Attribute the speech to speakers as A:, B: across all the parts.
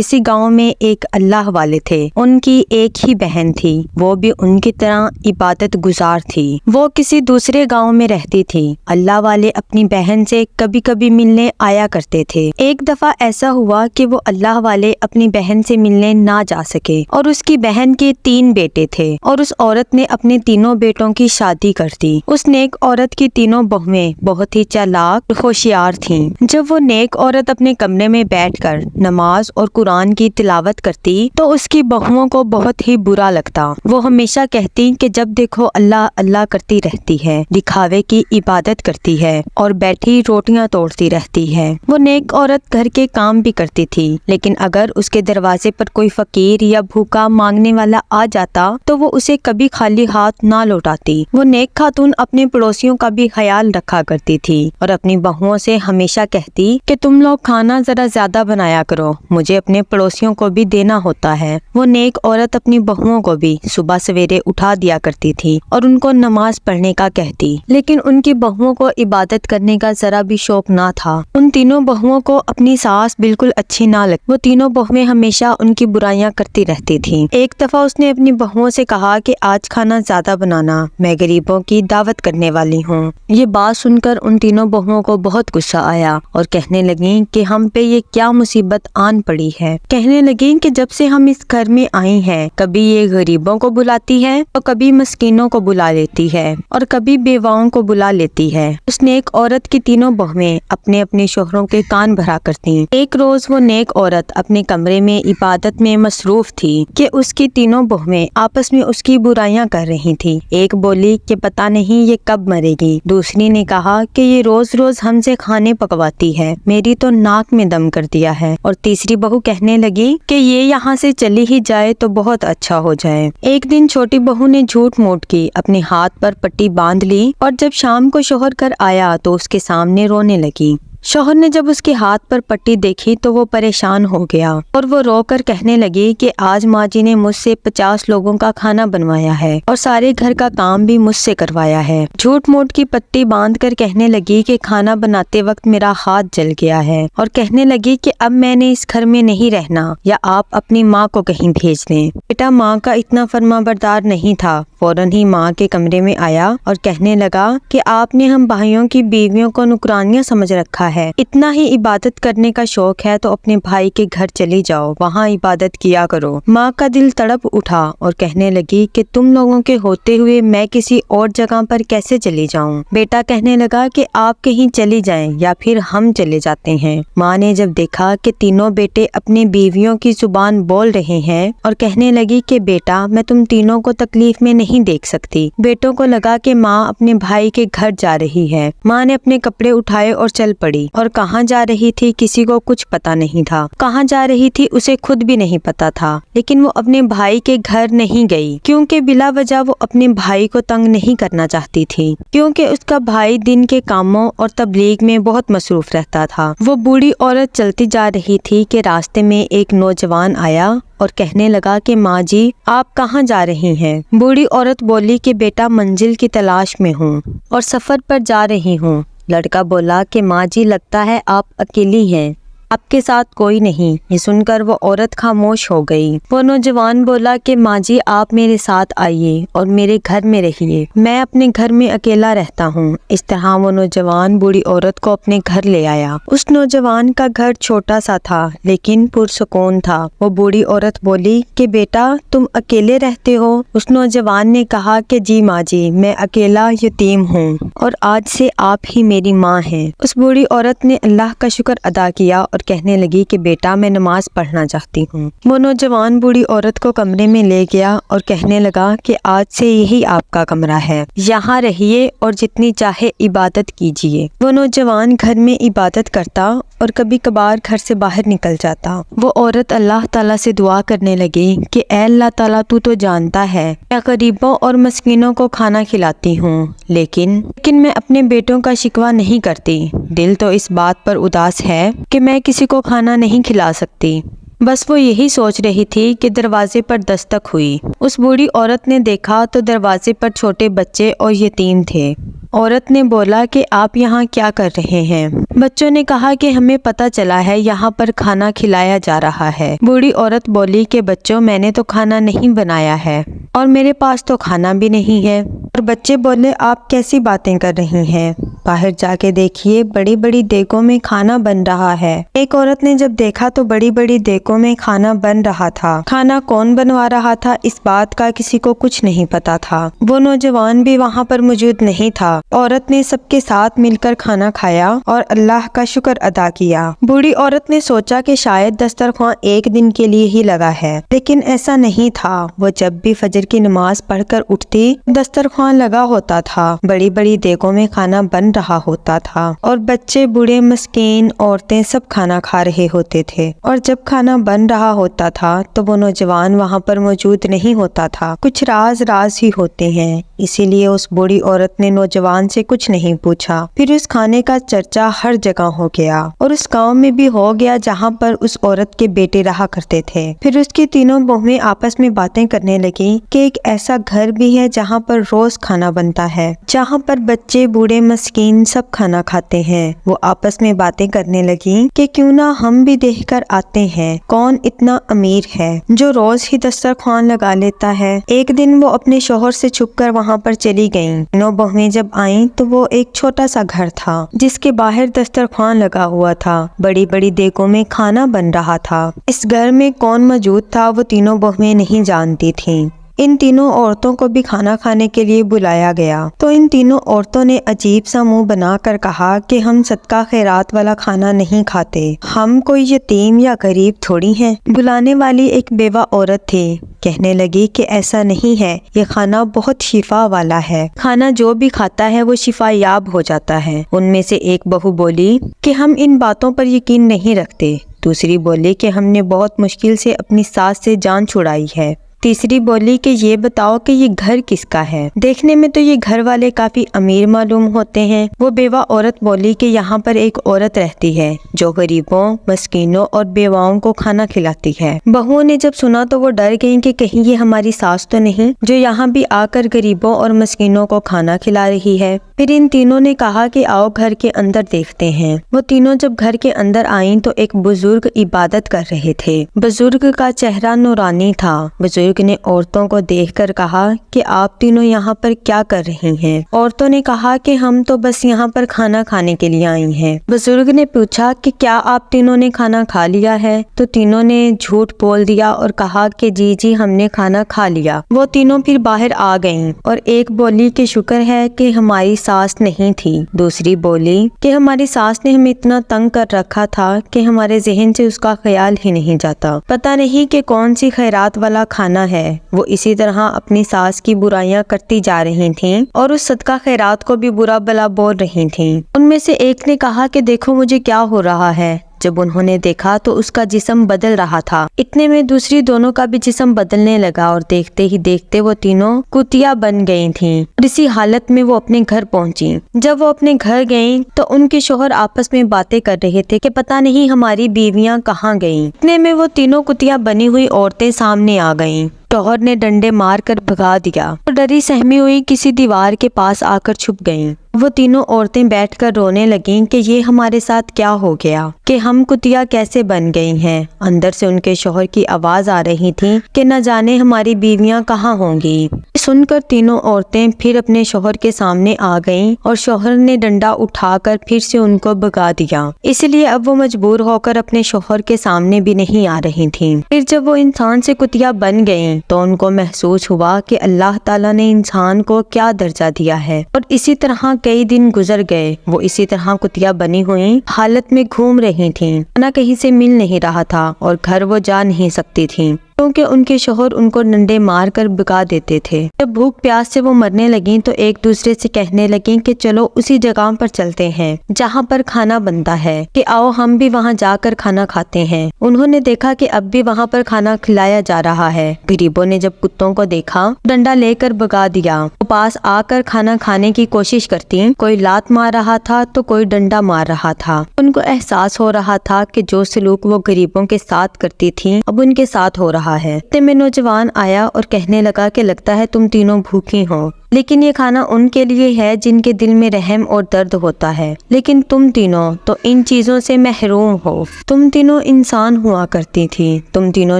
A: کسی گاؤں میں ایک اللہ والے تھے۔ ان کی ایک ہی بہن تھی، وہ بھی ان کی طرح عبادت گزار تھی۔ وہ کسی دوسرے گاؤں میں رہتی تھی۔ اللہ والے اپنی بہن سے کبھی کبھی ملنے آیا کرتے تھے۔ ایک دفعہ ایسا ہوا کہ وہ اللہ والے اپنی بہن سے ملنے نہ جا سکے، اور اس کی بہن کے 3 بیٹے تھے، اور اس عورت نے اپنے تینوں بیٹوں کی شادی کر دی۔ اس نیک عورت کی تینوں بہویں بہت ہی چالاک اور ہوشیار تھیں۔ جب وہ نیک عورت اپنے کمرے میں بیٹھ کر نماز اور قرآن کی تلاوت کرتی تو اس کی بہوؤں کو بہت ہی برا لگتا۔ وہ ہمیشہ کہتی کہ جب دیکھو اللہ اللہ کرتی رہتی ہے، دکھاوے کی عبادت کرتی ہے اور بیٹھی روٹیاں توڑتی رہتی ہے۔ وہ نیک عورت گھر کے کام بھی کرتی تھی، لیکن اگر اس کے دروازے پر کوئی فقیر یا بھوکا مانگنے والا آ جاتا تو وہ اسے کبھی خالی ہاتھ نہ لوٹاتی۔ وہ نیک خاتون اپنے پڑوسیوں کا بھی خیال رکھا کرتی تھی اور اپنی بہوؤں سے ہمیشہ کہتی کہ تم لوگ کھانا ذرا زیادہ بنایا کرو، مجھے اپنے پڑوسیوں کو بھی دینا ہوتا ہے۔ وہ نیک عورت اپنی بہوؤں کو بھی صبح سویرے اٹھا دیا کرتی تھی اور ان کو نماز پڑھنے کا کہتی، لیکن ان کی بہوؤں کو عبادت کرنے کا ذرا بھی شوق نہ تھا۔ ان تینوں بہوؤں کو اپنی ساس بالکل اچھی نہ لگتی۔ وہ تینوں بہویں ہمیشہ ان کی برائیاں کرتی رہتی تھیں۔ ایک دفعہ اس نے اپنی بہوؤں سے کہا کہ آج کھانا زیادہ بنانا، میں غریبوں کی دعوت کرنے والی ہوں۔ یہ بات سن کر ان تینوں بہوؤں کو بہت غصہ آیا اور کہنے لگیں کہ ہم پہ یہ کیا مصیبت آن پڑی ہے۔ کہنے لگیں کہ جب سے ہم اس گھر میں آئی ہیں، کبھی یہ غریبوں کو بلاتی ہے اور کبھی مسکینوں کو بلا لیتی ہے اور کبھی بیواؤں کو بلا لیتی ہے۔ اس نیک عورت کی تینوں بہویں اپنے اپنے شوہروں کے کان بھرا کرتی۔ ایک روز وہ نیک عورت اپنے کمرے میں عبادت میں مصروف تھی کہ اس کی تینوں بہویں آپس میں اس کی برائیاں کر رہی تھی۔ ایک بولی کہ پتہ نہیں یہ کب مرے گی، دوسری نے کہا کہ یہ روز روز ہم سے کھانے پکواتی ہے، میری تو ناک میں دم کر دیا ہے، اور تیسری بہو کہنے لگی کہ یہ یہاں سے چلی ہی جائے تو بہت اچھا ہو جائے۔ ایک دن چھوٹی بہو نے جھوٹ موٹ کی اپنے ہاتھ پر پٹی باندھ لی اور جب شام کو شوہر گھر آیا تو اس کے سامنے رونے لگی۔ شوہر نے جب اس کے ہاتھ پر پٹی دیکھی تو وہ پریشان ہو گیا اور وہ رو کر کہنے لگی کہ آج ماں جی نے مجھ سے 50 لوگوں کا کھانا بنوایا ہے اور سارے گھر کا کام بھی مجھ سے کروایا ہے۔ جھوٹ موٹ کی پٹی باندھ کر کہنے لگی کہ کھانا بناتے وقت میرا ہاتھ جل گیا ہے، اور کہنے لگی کہ اب میں نے اس گھر میں نہیں رہنا، یا آپ اپنی ماں کو کہیں بھیج دیں۔ بیٹا ماں کا اتنا فرما بردار نہیں تھا، فوراً ہی ماں کے کمرے میں آیا اور کہنے لگا کہ آپ نے ہم بھائیوں کی بیویوں کو نوکرانیاں سمجھ رکھا ہے، اتنا ہی عبادت کرنے کا شوق ہے تو اپنے بھائی کے گھر چلی جاؤ، وہاں عبادت کیا کرو۔ ماں کا دل تڑپ اٹھا اور کہنے لگی کہ تم لوگوں کے ہوتے ہوئے میں کسی اور جگہ پر کیسے چلی جاؤں؟ بیٹا کہنے لگا کہ آپ کہیں چلی جائیں یا پھر ہم چلے جاتے ہیں۔ ماں نے جب دیکھا کہ تینوں بیٹے اپنی بیویوں کی زبان بول رہے ہیں اور کہنے لگی کہ بیٹا میں تم تینوں کو تکلیف میں نہیں دیکھ سکتی، بیٹوں کو لگا کہ ماں اپنے بھائی کے گھر جا رہی ہے۔ ماں نے اپنے کپڑے اٹھائے اور چل پڑی، اور کہاں جا رہی تھی کسی کو کچھ پتا نہیں تھا۔ کہاں جا رہی تھی اسے خود بھی نہیں پتا تھا، لیکن وہ اپنے بھائی کے گھر نہیں گئی کیونکہ بلا وجہ وہ اپنے بھائی کو تنگ نہیں کرنا چاہتی تھی، کیونکہ اس کا بھائی دن کے کاموں اور تبلیغ میں بہت مصروف رہتا تھا۔ وہ بوڑھی عورت چلتی جا رہی تھی کہ راستے میں ایک نوجوان آیا اور کہنے لگا کہ ماں جی آپ کہاں جا رہی ہیں؟ بوڑھی عورت بولی کہ بیٹا منزل کی تلاش میں ہوں اور سفر پر جا رہی ہوں۔ لڑکا بولا کہ ماں جی لگتا ہے آپ اکیلی ہیں، آپ کے ساتھ کوئی نہیں۔ یہ سن کر وہ عورت خاموش ہو گئی۔ وہ نوجوان بولا کہ ماں جی آپ میرے ساتھ آئیے اور میرے گھر میں رہیے، میں اپنے گھر میں اکیلا رہتا ہوں۔ اس طرح وہ نوجوان بوڑھی عورت کو اپنے گھر لے آیا۔ اس نوجوان کا گھر چھوٹا سا تھا لیکن پرسکون تھا۔ وہ بوڑھی عورت بولی کہ بیٹا تم اکیلے رہتے ہو؟ اس نوجوان نے کہا کہ جی ماں جی میں اکیلا یتیم ہوں اور آج سے آپ ہی میری ماں ہیں۔ اس بوڑھی عورت نے اللہ کا شکر ادا کیا اور کہنے لگی کہ بیٹا میں نماز پڑھنا چاہتی ہوں۔ وہ نوجوان بوڑھی عورت کو کمرے میں لے گیا اور کہنے لگا کہ آج سے یہی آپ کا کمرہ ہے، یہاں رہیے اور جتنی چاہے عبادت کیجیے۔ وہ نوجوان گھر میں عبادت کرتا اور کبھی کبھار گھر سے باہر نکل جاتا۔ وہ عورت اللہ تعالیٰ سے دعا کرنے لگی کہ اے اللہ تعالیٰ تو جانتا ہے میں غریبوں اور مسکینوں کو کھانا کھلاتی ہوں، لیکن میں اپنے بیٹوں کا شکوہ نہیں کرتی۔ دل تو اس بات پر اداس ہے کہ میں کسی کو کھانا نہیں کھلا سکتی۔ بس وہ یہی سوچ رہی تھی کہ دروازے پر دستک ہوئی۔ اس بوڑھی عورت نے دیکھا تو دروازے پر چھوٹے بچے اور یتیم تھے۔ عورت نے بولا کہ آپ یہاں کیا کر رہے ہیں؟ بچوں نے کہا کہ ہمیں پتہ چلا ہے یہاں پر کھانا کھلایا جا رہا ہے۔ بوڑھی عورت بولی کہ بچوں میں نے تو کھانا نہیں بنایا ہے اور میرے پاس تو کھانا بھی نہیں ہے۔ اور بچے بولے آپ کیسی باتیں کر رہی ہیں؟ باہر جا کے دیکھیے بڑی بڑی دیگوں میں کھانا بن رہا ہے۔ ایک عورت نے جب دیکھا تو بڑی بڑی دیگوں میں کھانا بن رہا تھا۔ کھانا کون بنوا رہا تھا اس بات کا کسی کو کچھ نہیں پتا تھا۔ وہ نوجوان بھی وہاں پر موجود نہیں تھا۔ عورت نے سب کے ساتھ مل کر کھانا کھایا اور اللہ کا شکر ادا کیا۔ بوڑھی عورت نے سوچا کہ شاید دسترخوان ایک دن کے لیے ہی لگا ہے، لیکن ایسا نہیں تھا۔ وہ جب بھی فجر کی نماز پڑھ کر اٹھتی دسترخوان لگا ہوتا تھا، بڑی بڑی دیگوں میں کھانا بن رہا ہوتا تھا اور بچے، بوڑھے، مسکین، عورتیں سب کھانا کھا رہے ہوتے تھے۔ اور جب کھانا بن رہا ہوتا تھا تو وہ نوجوان وہاں پر موجود نہیں ہوتا تھا۔ کچھ راز ہی ہوتے ہیں، اسی لیے اس بوڑھی عورت نے نوجوان سے کچھ نہیں پوچھا۔ پھر اس کھانے کا چرچا ہر جگہ ہو گیا اور اس گاؤں میں بھی ہو گیا جہاں پر اس عورت کے بیٹے رہا کرتے تھے۔ پھر اس کی تینوں بہویں آپس میں باتیں کرنے لگیں کہ ایک ایسا گھر بھی ہے جہاں پر روز کھانا بنتا ہے، جہاں پر بچے، بوڑھے، مسکین سب کھانا کھاتے ہیں۔ وہ آپس میں باتیں کرنے لگیں کہ کیوں نہ ہم بھی دیکھ کر آتے ہیں کون اتنا امیر ہے جو روز ہی دسترخوان لگا لیتا ہے۔ ایک دن وہ اپنے شوہر سے چھپ کر وہاں پر چلی گئیں۔ تینوں بہویں جب آئیں تو وہ ایک چھوٹا سا گھر تھا جس کے باہر دسترخوان لگا ہوا تھا، بڑی بڑی دیگوں میں کھانا بن رہا تھا۔ اس گھر میں کون موجود تھا وہ تینوں بہویں نہیں جانتی تھیں۔ ان تینوں عورتوں کو بھی کھانا کھانے کے لیے بلایا گیا تو ان تینوں عورتوں نے عجیب سا منہ بنا کر کہا کہ ہم صدقہ خیرات والا کھانا نہیں کھاتے، ہم کوئی یتیم یا غریب تھوڑی ہیں۔ بلانے والی ایک بیوہ عورت تھی، کہنے لگی کہ ایسا نہیں ہے، یہ کھانا بہت شفا والا ہے، کھانا جو بھی کھاتا ہے وہ شفا یاب ہو جاتا ہے۔ ان میں سے ایک بہو بولی کہ ہم ان باتوں پر یقین نہیں رکھتے۔ دوسری بولی کہ ہم نے بہت مشکل سے اپنی ساس سے جان چھڑائی ہے۔ تیسری بولی کہ یہ بتاؤ کہ یہ گھر کس کا ہے؟ دیکھنے میں تو یہ گھر والے کافی امیر معلوم ہوتے ہیں۔ وہ بیوہ عورت بولی کہ یہاں پر ایک عورت رہتی ہے جو غریبوں، مسکینوں اور بیواؤں کو کھانا کھلاتی ہے۔ بہوؤں نے جب سنا تو وہ ڈر گئیں کہ کہیں یہ ہماری ساس تو نہیں جو یہاں بھی آ کر غریبوں اور مسکینوں کو کھانا کھلا رہی ہے۔ پھر ان تینوں نے کہا کہ آؤ گھر کے اندر دیکھتے ہیں۔ وہ تینوں جب گھر کے اندر آئیں تو ایک بزرگ عبادت کر رہے تھے۔ بزرگ کا چہرہ نورانی تھا۔ بزرگ نے عورتوں کو دیکھ کر کہا کہ آپ تینوں یہاں پر کیا کر رہی ہیں؟ عورتوں نے کہا کہ ہم تو بس یہاں پر کھانا کھانے کے لیے آئی ہیں۔ بزرگ نے پوچھا کہ کیا آپ تینوں نے کھانا کھا لیا ہے؟ تو تینوں نے جھوٹ بول دیا اور کہا کہ جی ہم نے کھانا کھا لیا۔ وہ تینوں پھر باہر آ گئیں اور ایک بولی کہ شکر ہے کہ ہماری ساس نہیں تھی۔ دوسری بولی کہ ہماری ساس نے ہمیں اتنا تنگ کر رکھا تھا کہ ہمارے ذہن سے اس کا خیال ہی نہیں جاتا، پتہ نہیں کہ کون سی خیرات والا کھانا ہے۔ وہ اسی طرح اپنی ساس کی برائیاں کرتی جا رہی تھیں اور اس صدقہ خیرات کو بھی برا بلا بول رہی تھیں۔ ان میں سے ایک نے کہا کہ دیکھو مجھے کیا ہو رہا ہے۔ جب انہوں نے دیکھا تو اس کا جسم بدل رہا تھا۔ اتنے میں دوسری دونوں کا بھی جسم بدلنے لگا اور دیکھتے ہی دیکھتے وہ تینوں کتیا بن گئی تھیں اور اسی حالت میں وہ اپنے گھر پہنچی۔ جب وہ اپنے گھر گئیں تو ان کے شوہر آپس میں باتیں کر رہے تھے کہ پتہ نہیں ہماری بیویاں کہاں گئیں۔ اتنے میں وہ تینوں کتیا بنی ہوئی عورتیں سامنے آ گئیں۔ شوہر نے ڈنڈے مار کر بھگا دیا اور ڈری سہمی ہوئی کسی دیوار کے پاس آ کر چھپ گئیں۔ وہ تینوں عورتیں بیٹھ کر رونے لگیں کہ یہ ہمارے ساتھ کیا ہو گیا، کہ ہم کتیا کیسے بن گئی ہیں۔ اندر سے ان کے شوہر کی آواز آ رہی تھی کہ نہ جانے ہماری بیویاں کہاں ہوں گی۔ سن کر تینوں عورتیں پھر اپنے شوہر کے سامنے آ گئیں اور شوہر نے ڈنڈا اٹھا کر پھر سے ان کو بھگا دیا، اس لیے اب وہ مجبور ہو کر اپنے شوہر کے سامنے بھی نہیں آ رہی تھیں۔ پھر جب وہ انسان سے کتیا بن گئیں تو ان کو محسوس ہوا کہ اللہ تعالیٰ نے انسان کو کیا درجہ دیا ہے، اور اسی طرح کئی دن گزر گئے۔ وہ اسی طرح کتیا بنی ہوئی حالت میں گھوم رہی تھیں، نہ کہیں سے مل نہیں رہا تھا اور گھر وہ جا نہیں سکتی تھیں کیونکہ ان کے شوہر ان کو ڈنڈے مار کر بھگا دیتے تھے۔ جب بھوک پیاس سے وہ مرنے لگیں تو ایک دوسرے سے کہنے لگیں کہ چلو اسی جگہ پر چلتے ہیں جہاں پر کھانا بنتا ہے، کہ آؤ ہم بھی وہاں جا کر کھانا کھاتے ہیں۔ انہوں نے دیکھا کہ اب بھی وہاں پر کھانا کھلایا جا رہا ہے۔ غریبوں نے جب کتوں کو دیکھا ڈنڈا لے کر بھگا دیا۔ وہ پاس آ کر کھانا کھانے کی کوشش کرتی، کوئی لات مار رہا تھا تو کوئی ڈنڈا مار رہا تھا۔ ان کو احساس ہو رہا تھا کہ جو سلوک وہ غریبوں کے ساتھ کرتی تھی اب ان کے ساتھ ہو رہا ہے۔ اتنے میں نوجوان آیا اور کہنے لگا کہ لگتا ہے تم تینوں بھوکی ہو، لیکن یہ کھانا ان کے لیے ہے جن کے دل میں رحم اور درد ہوتا ہے، لیکن تم تینوں تو ان چیزوں سے محروم ہو۔ تم تینوں انسان ہوا کرتی تھی، تم تینوں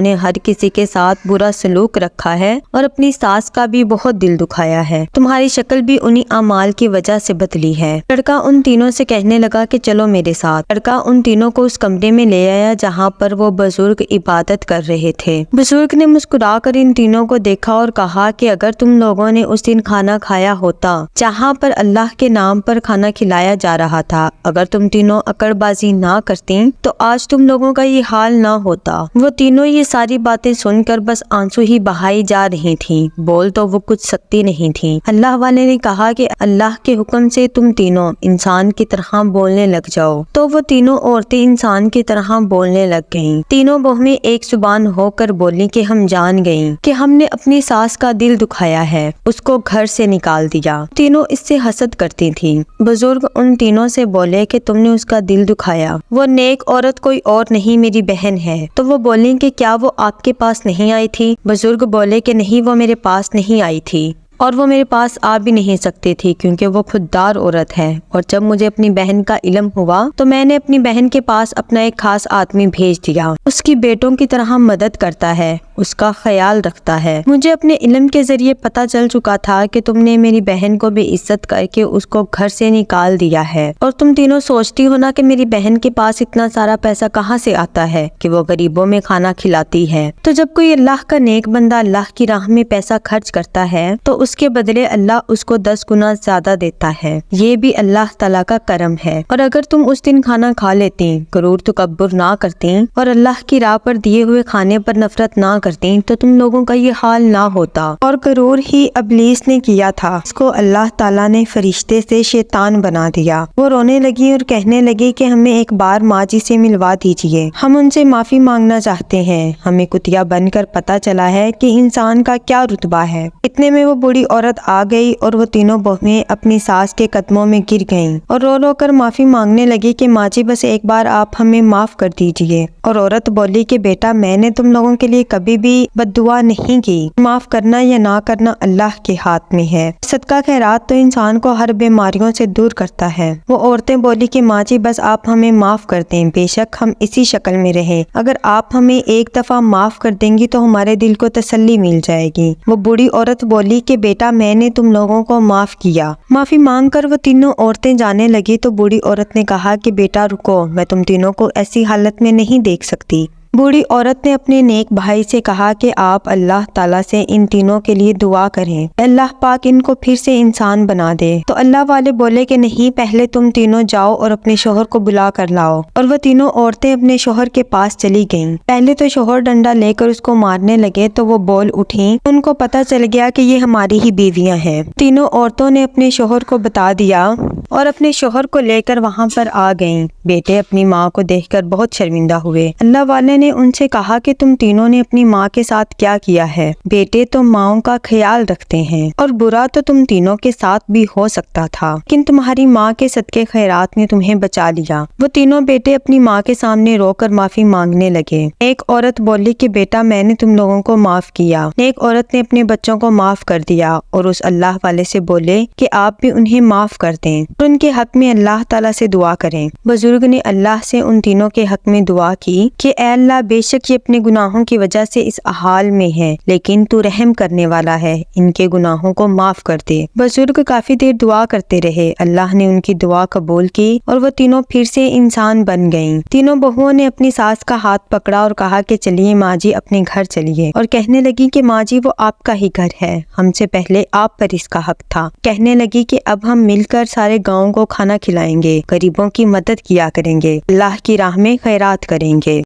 A: نے ہر کسی کے ساتھ برا سلوک رکھا ہے اور اپنی ساس کا بھی بہت دل دکھایا ہے، تمہاری شکل بھی انہی اعمال کی وجہ سے بدلی ہے۔ لڑکا ان تینوں سے کہنے لگا کہ چلو میرے ساتھ۔ لڑکا ان تینوں کو اس کمرے میں لے آیا جہاں پر وہ بزرگ عبادت کر رہے تھے۔ بزرگ نے مسکرا کر ان تینوں کو دیکھا اور کہا کہ اگر تم لوگوں نے اس دن کھانا کھایا ہوتا جہاں پر اللہ کے نام پر کھانا کھلایا جا رہا تھا، اگر تم تینوں اکڑ بازی نہ کرتی تو آج تم لوگوں کا یہ حال نہ ہوتا۔ وہ تینوں یہ ساری باتیں سن کر بس آنسو ہی بہائی جا رہی تھیں، بول تو وہ کچھ سکتی نہیں تھیں۔ اللہ والے نے کہا کہ اللہ کے حکم سے تم تینوں انسان کی طرح بولنے لگ جاؤ۔ تو وہ تینوں عورتیں انسان کی طرح بولنے لگ گئیں۔ تینوں بہویں ایک زبان ہو کر بولی کہ ہم جان گئیں کہ ہم نے اپنی ساس کا دل دکھایا ہے، اس کو گھر سے نکال دیا۔ تینوں اس سے حسد کرتی تھیں۔ بزرگ ان تینوں سے بولے کہ تم نے اس کا دل دکھایا، وہ نیک عورت کوئی اور نہیں میری بہن ہے۔ تو وہ بولیں کہ کیا وہ آپ کے پاس نہیں آئی تھی؟ بزرگ بولے کہ نہیں، وہ میرے پاس نہیں آئی تھی اور وہ میرے پاس آ بھی نہیں سکتی تھی کیونکہ وہ خوددار عورت ہے، اور جب مجھے اپنی بہن کا علم ہوا تو میں نے اپنی بہن کے پاس اپنا ایک خاص آدمی بھیج دیا، اس کی بیٹوں کی طرح مدد کرتا ہے، اس کا خیال رکھتا ہے۔ مجھے اپنے علم کے ذریعے پتہ چل چکا تھا کہ تم نے میری بہن کو بے عزت کر کے اس کو گھر سے نکال دیا ہے، اور تم تینوں سوچتی ہو نا کہ میری بہن کے پاس اتنا سارا پیسہ کہاں سے آتا ہے کہ وہ غریبوں میں کھانا کھلاتی ہے۔ تو جب کوئی اللہ کا نیک بندہ اللہ کی راہ میں پیسہ خرچ کرتا ہے تو اس کے بدلے اللہ اس کو 10 گنا زیادہ دیتا ہے، یہ بھی اللہ تعالیٰ کا کرم ہے۔ اور اگر تم اس دن کھانا کھا لیتی، غرور تکبر نہ کرتی اور اللہ کی راہ پر دیے ہوئے کھانے پر نفرت نہ کرتی تو تم لوگوں کا یہ حال نہ ہوتا۔ اور غرور ہی ابلیس نے کیا تھا، اس کو اللہ تعالیٰ نے فرشتے سے شیطان بنا دیا۔ وہ رونے لگی اور کہنے لگی کہ ہمیں ایک بار ماں جی سے ملوا دیجیے، ہم ان سے معافی مانگنا چاہتے ہیں، ہمیں کتیا بن کر پتہ چلا ہے کہ انسان کا کیا رتبہ ہے۔ اتنے میں وہ بوڑھی عورت آ گئی اور وہ تینوں بہویں اپنی ساس کے قدموں میں گر گئیں اور رو رو کر معافی مانگنے لگی کہ ماں جی بس ایک بار آپ ہمیں معاف کر دیجیے۔ اور عورت بولی کہ بیٹا میں نے تم لوگوں کے لیے کبھی بھی بد دعا نہیں کی، معاف کرنا یا نہ کرنا اللہ کے ہاتھ میں ہے۔ صدقہ خیرات تو انسان کو ہر بیماریوں سے دور کرتا ہے۔ وہ عورتیں بولی کہ ماں جی بس آپ ہمیں معاف کر دیں، بے شک ہم اسی شکل میں رہیں، اگر آپ ہمیں ایک دفعہ معاف کر دیں گی تو ہمارے دل کو تسلی مل جائے گی۔ وہ بوڑھی عورت بولی کہ بیٹا میں نے تم لوگوں کو معاف کیا۔ معافی مانگ کر وہ تینوں عورتیں جانے لگی تو بوڑھی عورت نے کہا کہ بیٹا رکو، میں تم تینوں کو ایسی حالت میں نہیں دیکھ سکتی۔ بوڑھی عورت نے اپنے نیک بھائی سے کہا کہ آپ اللہ تعالیٰ سے ان تینوں کے لیے دعا کریں، اللہ پاک ان کو پھر سے انسان بنا دے۔ تو اللہ والے بولے کہ نہیں، پہلے تم تینوں جاؤ اور اپنے شوہر کو بلا کر لاؤ۔ اور وہ تینوں عورتیں اپنے شوہر کے پاس چلی گئیں۔ پہلے تو شوہر ڈنڈا لے کر اس کو مارنے لگے تو وہ بول اٹھیں، ان کو پتہ چل گیا کہ یہ ہماری ہی بیویاں ہیں۔ تینوں عورتوں نے اپنے شوہر کو بتا دیا اور اپنے شوہر کو لے کر وہاں پر آ گئیں۔ بیٹے اپنی ماں کو دیکھ کر بہت شرمندہ ہوئے۔ اللہ والے نے ان سے کہا کہ تم تینوں نے اپنی ماں کے ساتھ کیا کیا ہے؟ بیٹے تو ماؤں کا خیال رکھتے ہیں اور برا تو تم تینوں کے ساتھ بھی ہو سکتا تھا، لیکن تمہاری ماں کے صدقے خیرات نے تمہیں بچا لیا۔ وہ تینوں بیٹے اپنی ماں کے سامنے رو کر معافی مانگنے لگے۔ ایک عورت بولی کہ بیٹا میں نے تم لوگوں کو معاف کیا۔ ایک عورت نے اپنے بچوں کو معاف کر دیا اور اس اللہ والے سے بولے کہ آپ بھی انہیں معاف کر دیں اور ان کے حق میں اللہ تعالیٰ سے دعا کریں۔ بزرگ نے اللہ سے ان تینوں کے حق میں دعا کی کہ اے اللہ، بے شک یہ اپنے گناہوں کی وجہ سے اس حال میں ہے، لیکن تو رحم کرنے والا ہے، ان کے گناہوں کو معاف کر دے۔ بزرگ کافی دیر دعا کرتے رہے، اللہ نے ان کی دعا قبول کی اور وہ تینوں پھر سے انسان بن گئیں۔ تینوں بہوؤں نے اپنی ساس کا ہاتھ پکڑا اور کہا کہ چلیے ماں جی اپنے گھر چلیے، اور کہنے لگی کہ ماں جی وہ آپ کا ہی گھر ہے، ہم سے پہلے آپ پر اس کا حق تھا۔ کہنے لگی کہ اب ہم مل کر سارے گاؤں کو کھانا کھلائیں گے، غریبوں کی مدد کیا کریں گے، اللہ کی راہ میں خیرات کریں گے۔